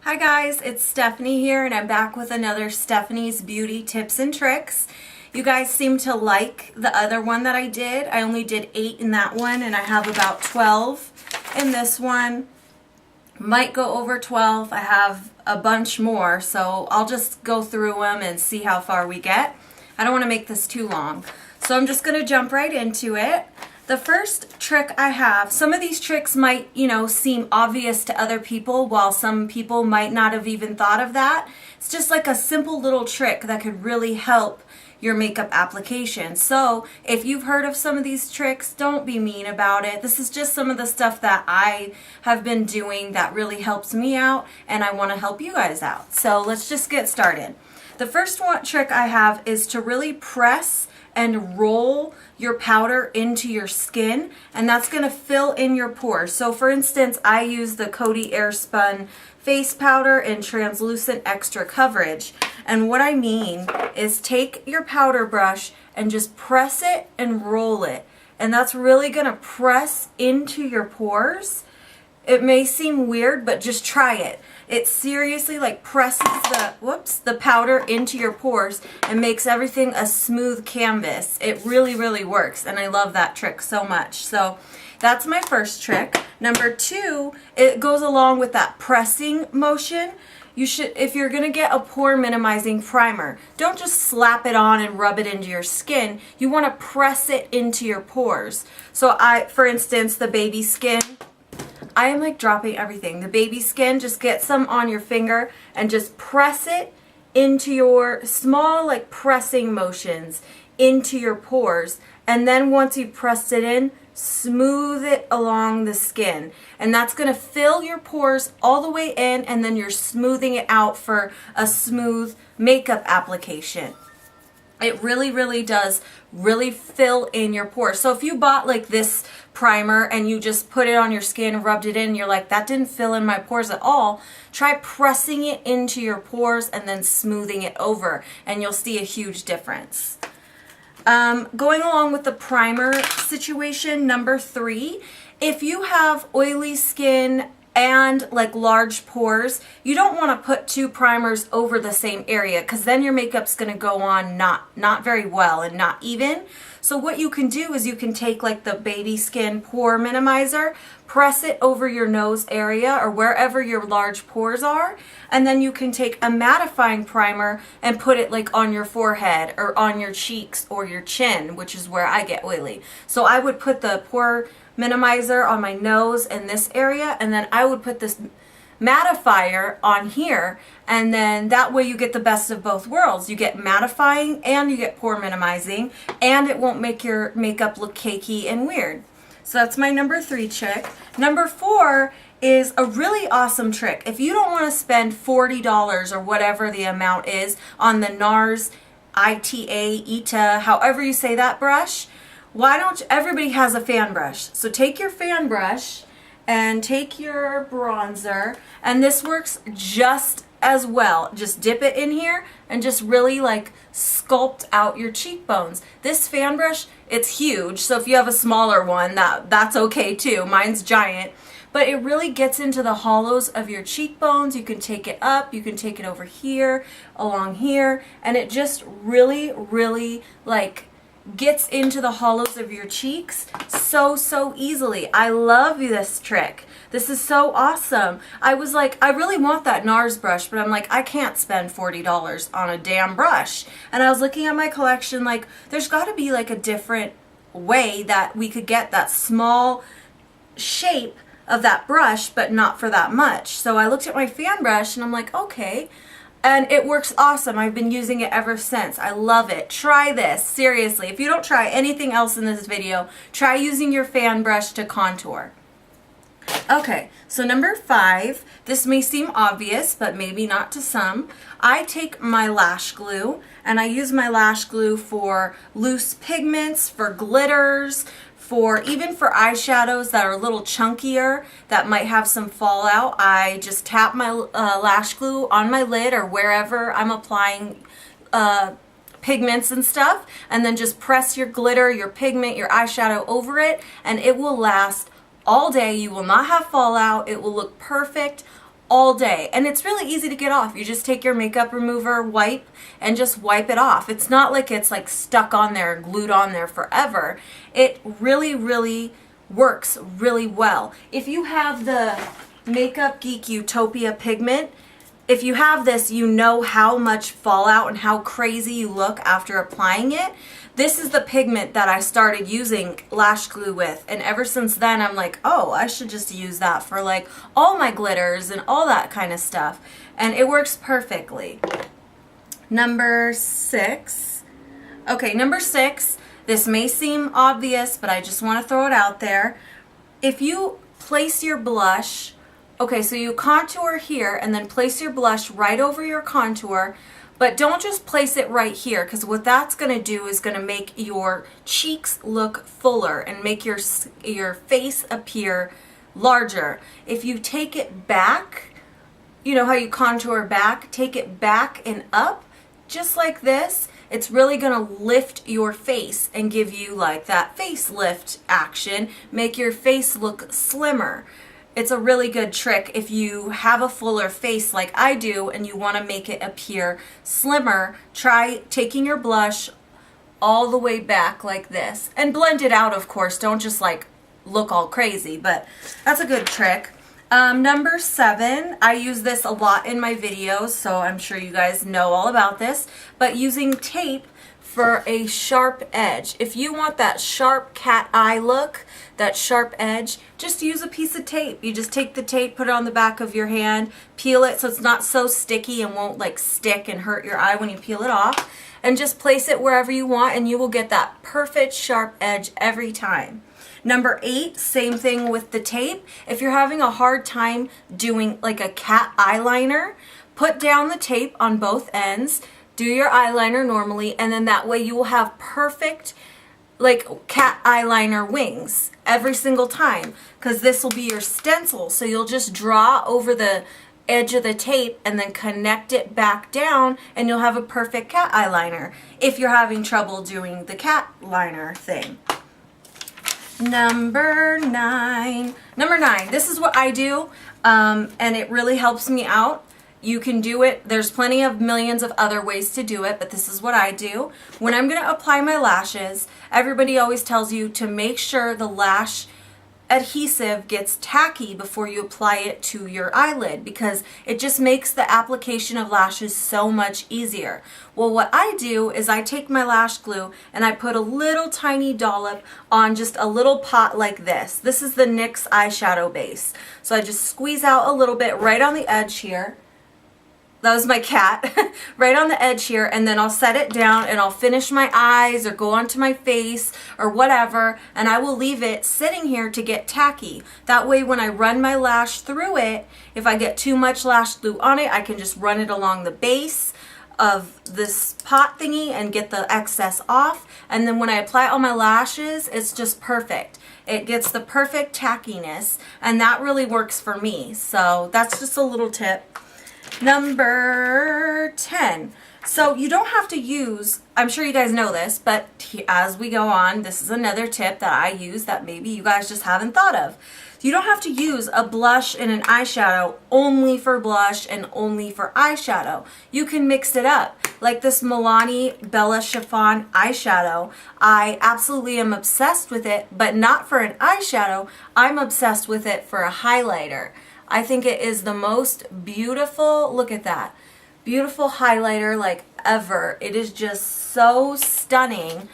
Hi guys, it's Stephanie here and I'm back with another Stephanie's Beauty Tips and Tricks. You guys seem to like the other one that I did. I only did 8 in that one and I have about 12 in this one. Might go over 12. I have a bunch more, so I'll just go through them and see how far we get. I don't want to make this too long. So I'm just going to jump right into it. The first trick I have, some of these tricks might, seem obvious to other people, while some people might not have even thought of that. It's just like a simple little trick that could really help your makeup application. So if you've heard of some of these tricks, don't be mean about it. This is just some of the stuff that I have been doing that really helps me out, and I want to help you guys out. So let's just get started. The first trick I have is to really press and roll your powder into your skin, and that's going to fill in your pores. So for instance, I use the Coty Airspun face powder in translucent extra coverage, and what I mean is take your powder brush and just press it and roll it, and that's really going to press into your pores. It may seem weird, but just try it. It seriously like presses the powder into your pores and makes everything a smooth canvas. It really works, and I love that trick so much. So that's my first trick. Number 2, it goes along with that pressing motion. You should, if you're gonna get a pore minimizing primer, don't just slap it on and rub it into your skin. You wanna press it into your pores. So for instance, the baby skin, I am like dropping everything. The baby skin, just get some on your finger and just press it into your small like pressing motions into your pores. And then once you've pressed it in, smooth it along the skin. And that's going to fill your pores all the way in, and then you're smoothing it out for a smooth makeup application. It really does really fill in your pores. So if you bought like this primer and you just put it on your skin and rubbed it in, and you're like, that didn't fill in my pores at all, try pressing it into your pores and then smoothing it over, and you'll see a huge difference. Going along with the primer situation, number 3, if you have oily skin and like large pores, you don't want to put 2 primers over the same area, because then your makeup's going to go on not very well and not even. So what you can do is you can take like the baby skin pore minimizer, press it over your nose area or wherever your large pores are, and then you can take a mattifying primer and put it like on your forehead or on your cheeks or your chin, which is where I get oily. So I would put the pore minimizer on my nose in this area, and then I would put this mattifier on here, and then that way you get the best of both worlds. You get mattifying and you get pore minimizing, and it won't make your makeup look cakey and weird. So that's my number 3 trick. Number 4 is a really awesome trick. If you don't want to spend $40 or whatever the amount is on the NARS ITA, however you say that brush, why don't you, everybody has a fan brush. So take your fan brush and take your bronzer, and this works just as well. Just dip it in here and just really like sculpt out your cheekbones. This fan brush, it's huge, so if you have a smaller one, that's okay too. Mine's giant. But it really gets into the hollows of your cheekbones. You can take it up, you can take it over here, along here, and it just really like gets into the hollows of your cheeks so easily. I love this trick. This is so awesome. I was like, I really want that NARS brush, but I'm like, I can't spend $40 on a damn brush. And I was looking at my collection like, there's got to be like a different way that we could get that small shape of that brush, but not for that much. So I looked at my fan brush and I'm like, okay. And it works awesome. I've been using it ever since. I love it. Try this, seriously. If you don't try anything else in this video, try using your fan brush to contour. Okay, so number 5, this may seem obvious, but maybe not to some. I take my lash glue, and I use my lash glue for loose pigments, for glitters, even for eyeshadows that are a little chunkier, that might have some fallout. I just tap my lash glue on my lid or wherever I'm applying pigments and stuff, and then just press your glitter, your pigment, your eyeshadow over it, and it will last all day. You will not have fallout. It will look perfect all day. And it's really easy to get off. You just take your makeup remover wipe and just wipe it off. It's not like it's like stuck on there, glued on there forever. It really works really well. If you have the Makeup Geek Utopia pigment, if you have this, you know how much fallout and how crazy you look after applying it. This is the pigment that I started using lash glue with, and ever since then I'm like, oh, I should just use that for like all my glitters and all that kind of stuff, and it works perfectly. Number 6. Okay, number 6, this may seem obvious, but I just want to throw it out there. If you place your blush, okay, so you contour here and then place your blush right over your contour, but don't just place it right here, because what that's going to do is going to make your cheeks look fuller and make your face appear larger. If you take it back, you know how you contour back, take it back and up, just like this, it's really going to lift your face and give you like that facelift action, make your face look slimmer. It's a really good trick if you have a fuller face like I do and you want to make it appear slimmer. Try taking your blush all the way back like this and blend it out, of course. Don't just like look all crazy, but that's a good trick. Number 7, I use this a lot in my videos, so I'm sure you guys know all about this, but using tape for a sharp edge. If you want that sharp cat eye look, that sharp edge, just use a piece of tape. You just take the tape, put it on the back of your hand, peel it so it's not so sticky and won't like stick and hurt your eye when you peel it off, and just place it wherever you want and you will get that perfect sharp edge every time. Number 8, same thing with the tape. If you're having a hard time doing like a cat eyeliner, put down the tape on both ends, do your eyeliner normally, and then that way you will have perfect like cat eyeliner wings every single time, because this will be your stencil. So you'll just draw over the edge of the tape and then connect it back down and you'll have a perfect cat eyeliner if you're having trouble doing the cat liner thing. Number 9, this is what I do, and it really helps me out. You can do it. There's plenty of millions of other ways to do it, but this is what I do. When I'm going to apply my lashes, everybody always tells you to make sure the lash adhesive gets tacky before you apply it to your eyelid, because it just makes the application of lashes so much easier. Well, what I do is I take my lash glue and I put a little tiny dollop on just a little pot like this. This is the NYX eyeshadow base. So I just squeeze out a little bit right on the edge here. That was my cat. Right on the edge here, and then I'll set it down and I'll finish my eyes or go onto my face or whatever, and I will leave it sitting here to get tacky. That way when I run my lash through it, if I get too much lash glue on it, I can just run it along the base of this pot thingy and get the excess off, and then when I apply it on my lashes, it's just perfect. It gets the perfect tackiness, and that really works for me. So that's just a little tip. Number 10. So you don't have to use, I'm sure you guys know this, but as we go on, this is another tip that I use that maybe you guys just haven't thought of. You don't have to use a blush and an eyeshadow only for blush and only for eyeshadow. You can mix it up. Like this Milani Bella Chiffon eyeshadow, I absolutely am obsessed with it, but not for an eyeshadow. I'm obsessed with it for a highlighter. I think it is the most beautiful, look at that, beautiful highlighter like ever. It is just so stunning.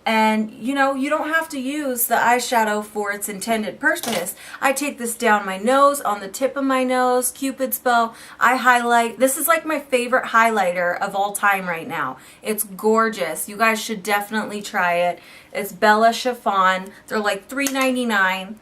And you know, you don't have to use the eyeshadow for its intended purpose. I take this down my nose, on the tip of my nose, Cupid's bow. I highlight. This is like my favorite highlighter of all time right now. It's gorgeous. You guys should definitely try it. It's Bella Chiffon. They're like $3.99.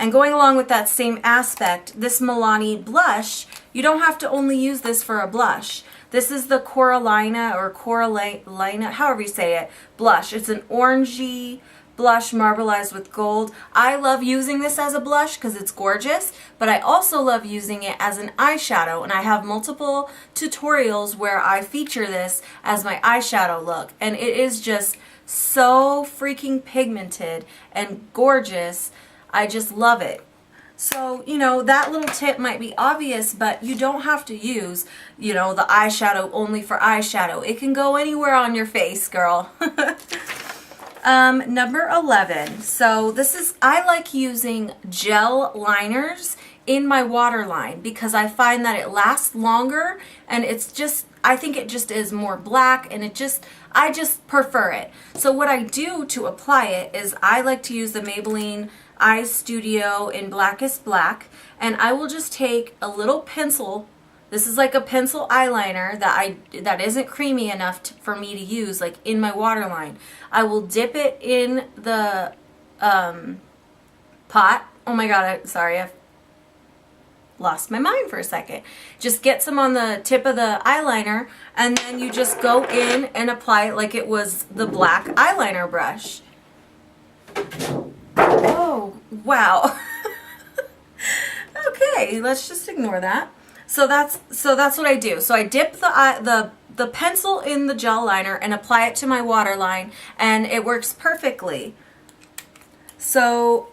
And going along with that same aspect, this Milani blush, you don't have to only use this for a blush. This is the Coralina or Coralina, however you say it, blush. It's an orangey blush marbleized with gold. I love using this as a blush because it's gorgeous, but I also love using it as an eyeshadow, and I have multiple tutorials where I feature this as my eyeshadow look, and it is just so freaking pigmented and gorgeous. I just love it. So, you know, that little tip might be obvious, but you don't have to use, you know, the eyeshadow only for eyeshadow. It can go anywhere on your face, girl. Number 11. So this is, I like using gel liners in my waterline because I find that it lasts longer and it's just, I think it just is more black and I just prefer it. So what I do to apply it is I like to use the Maybelline Eye Studio in Blackest Black, and I will just take a little pencil. This is like a pencil eyeliner that isn't creamy enough for me to use like in my waterline. I will dip it in the pot. Oh my god, sorry, I've lost my mind for a second. Just get some on the tip of the eyeliner and then you just go in and apply it like it was the black eyeliner brush. Oh, wow. Okay, let's just ignore that. So that's what I do. So I dip the pencil in the gel liner and apply it to my waterline, and it works perfectly. So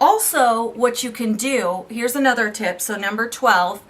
also what you can do, here's another tip. So number 12,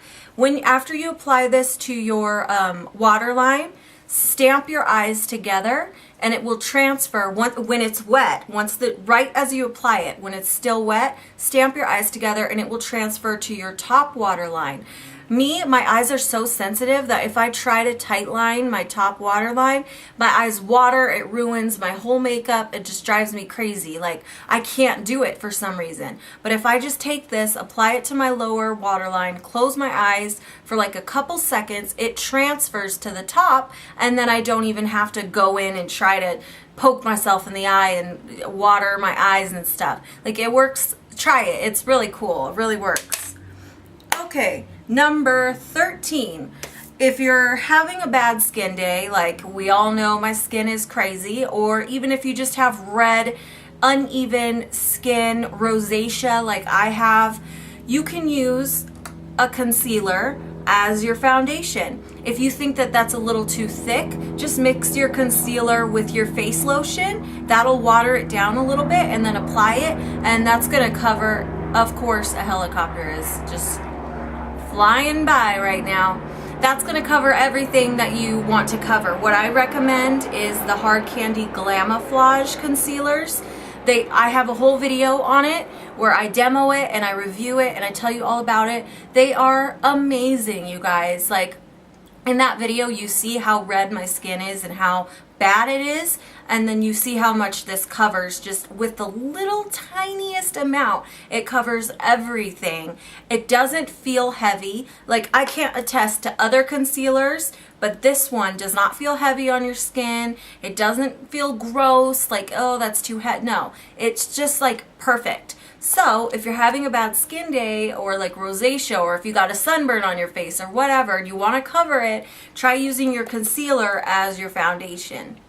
after you apply this to your waterline, stamp your eyes together and it will transfer when it's wet. Right as you apply it, when it's still wet, stamp your eyes together and it will transfer to your top waterline. My eyes are so sensitive that if I try to tight line my top waterline, my eyes water, it ruins my whole makeup, it just drives me crazy. Like, I can't do it for some reason. But if I just take this, apply it to my lower waterline, close my eyes for like a couple seconds, it transfers to the top, and then I don't even have to go in and try to poke myself in the eye and water my eyes and stuff. Like, it works. Try it. It's really cool. It really works. Okay. Number 13, if you're having a bad skin day, like we all know my skin is crazy, or even if you just have red, uneven skin, rosacea like I have, you can use a concealer as your foundation. If you think that that's a little too thick, just mix your concealer with your face lotion. That'll water it down a little bit and then apply it, and that's going to cover, of course, a helicopter is just flying by right now. That's going to cover everything that you want to cover. What I recommend is the Hard Candy Glamouflage concealers. I have a whole video on it where I demo it and I review it and I tell you all about it. They are amazing, you guys. Like, in that video you see how red my skin is and how bad it is, and then you see how much this covers just with the little tiniest amount. It covers everything. It doesn't feel heavy. Like, I can't attest to other concealers, but this one does not feel heavy on your skin. It doesn't feel gross, like, oh, that's too heavy. No, it's just like perfect. So if you're having a bad skin day, or like rosacea, or if you got a sunburn on your face or whatever and you want to cover it, try using your concealer as your foundation.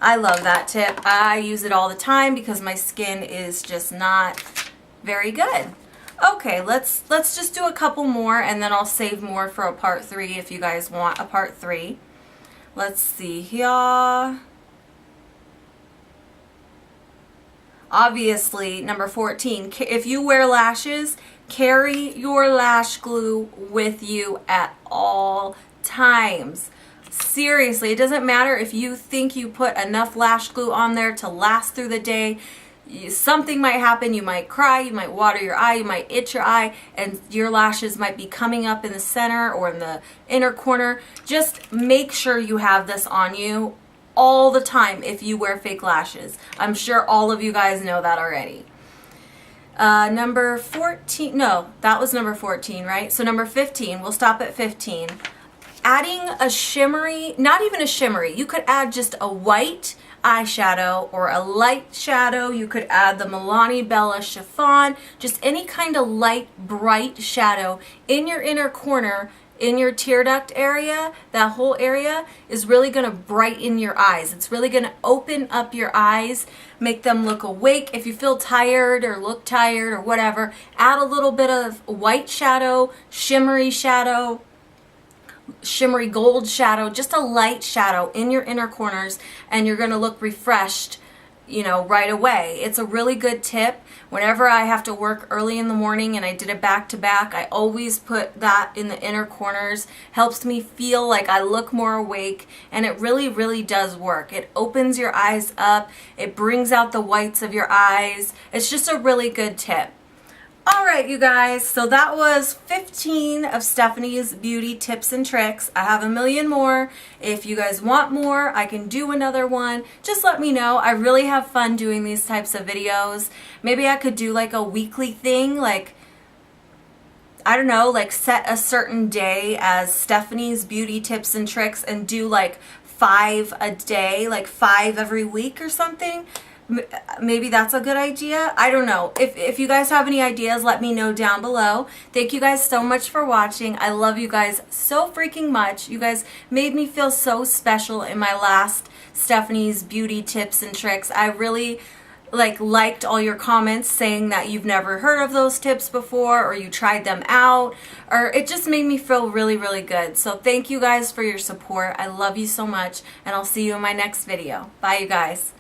I love that tip. I use it all the time because my skin is just not very good. Okay, let's just do a couple more and then I'll save more for a part 3 if you guys want a part 3. Let's see here. Obviously, number 14, if you wear lashes, carry your lash glue with you at all times. Seriously, it doesn't matter if you think you put enough lash glue on there to last through the day. Something might happen. You might cry, you might water your eye, you might itch your eye, and your lashes might be coming up in the center or in the inner corner. Just make sure you have this on you all the time if you wear fake lashes. I'm sure all of you guys know that already. Number 14, no, that was number 14, right? So number 15, we'll stop at 15. Adding a shimmery, not even a shimmery, you could add just a white eyeshadow or a light shadow. You could add the Milani Bella Chiffon, just any kind of light, bright shadow in your inner corner, in your tear duct area. That whole area is really going to brighten your eyes. It's really going to open up your eyes, make them look awake. If you feel tired or look tired or whatever, add a little bit of white shadow, shimmery gold shadow, just a light shadow in your inner corners, and you're going to look refreshed. you know, right away. It's a really good tip. Whenever I have to work early in the morning and I did it back to back, I always put that in the inner corners. Helps me feel like I look more awake, and it really, really does work. It opens your eyes up. It brings out the whites of your eyes. It's just a really good tip. All right, you guys, so that was 15 of Stephanie's beauty tips and tricks. I have a million more. If you guys want more, I can do another one. Just let me know. I really have fun doing these types of videos. Maybe I could do like a weekly thing, like, I don't know, like set a certain day as Stephanie's beauty tips and tricks and do like 5 a day, like 5 every week or something. Maybe that's a good idea. I don't know. If you guys have any ideas, let me know down below. Thank you guys so much for watching. I love you guys so freaking much. You guys made me feel so special in my last Stephanie's beauty tips and tricks. I really liked all your comments saying that you've never heard of those tips before, or you tried them out, or it just made me feel really, really good. So thank you guys for your support. I love you so much, and I'll see you in my next video. Bye, you guys.